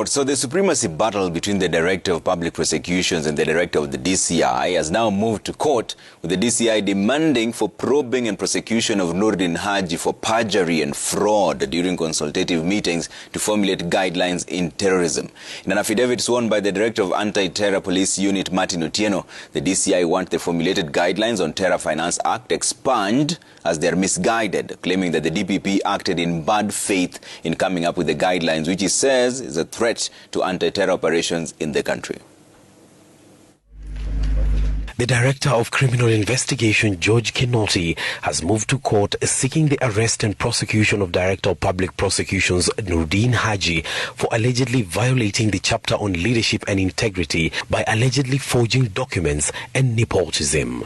So the supremacy battle between the Director of Public Prosecutions and the Director of the DCI has now moved to court, with the DCI demanding for probing and prosecution of Kinoti Haji for perjury and fraud during consultative meetings to formulate guidelines in terrorism. In an affidavit sworn by the Director of Anti-Terror Police Unit, Martin Otieno, the DCI want the formulated guidelines on Terror Finance Act expunged as they are misguided, claiming that the DPP acted in bad faith in coming up with the guidelines, which he says is a threat to anti-terror operations in the country. The Director of Criminal Investigation, George Kinoti, has moved to court seeking the arrest and prosecution of Director of Public Prosecutions Kinoti Haji for allegedly violating the chapter on leadership and integrity by allegedly forging documents and nepotism.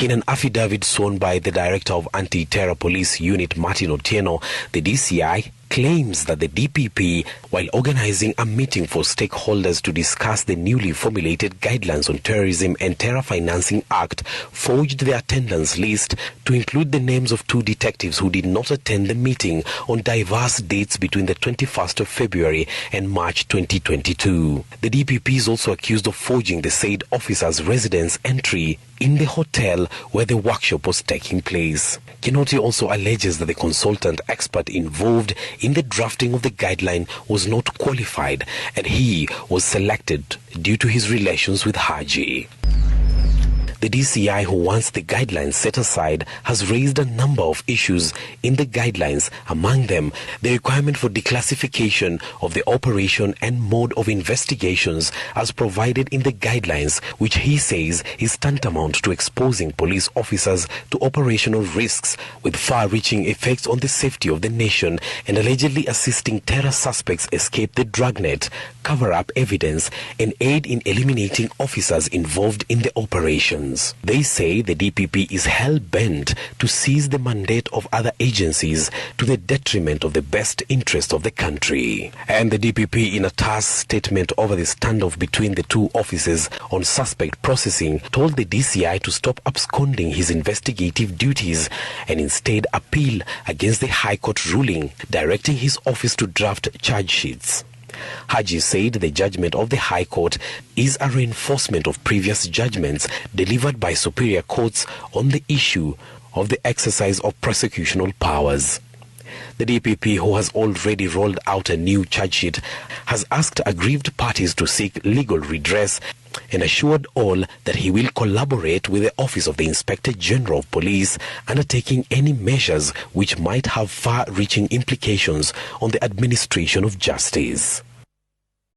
In an affidavit sworn by the Director of Anti-Terror Police Unit, Martin Otieno, the DCI claims that the DPP, while organizing a meeting for stakeholders to discuss the newly formulated guidelines on Terrorism and Terror Financing Act, forged the attendance list to include the names of 2 detectives who did not attend the meeting on diverse dates between the 21st of February and March 2022. The DPP is also accused of forging the said officer's residence entry in the hotel where the workshop was taking place. Kinoti also alleges that the consultant expert involved in the drafting of the guideline was not qualified and he was selected due to his relations with Haji. The DCI, who wants the guidelines set aside, has raised a number of issues in the guidelines, among them the requirement for declassification of the operation and mode of investigations as provided in the guidelines, which he says is tantamount to exposing police officers to operational risks with far-reaching effects on the safety of the nation and allegedly assisting terror suspects escape the dragnet, cover up evidence and aid in eliminating officers involved in the operations. They say the DPP is hell-bent to seize the mandate of other agencies to the detriment of the best interest of the country. And the DPP, in a terse statement over the standoff between the 2 offices on suspect processing, told the DCI to stop absconding his investigative duties and instead appeal against the High Court ruling directing his office to draft charge sheets. Haji said the judgment of the High Court is a reinforcement of previous judgments delivered by superior courts on the issue of the exercise of prosecutorial powers. The DPP, who has already rolled out a new charge sheet, has asked aggrieved parties to seek legal redress and assured all that he will collaborate with the Office of the Inspector General of Police, undertaking any measures which might have far-reaching implications on the administration of justice.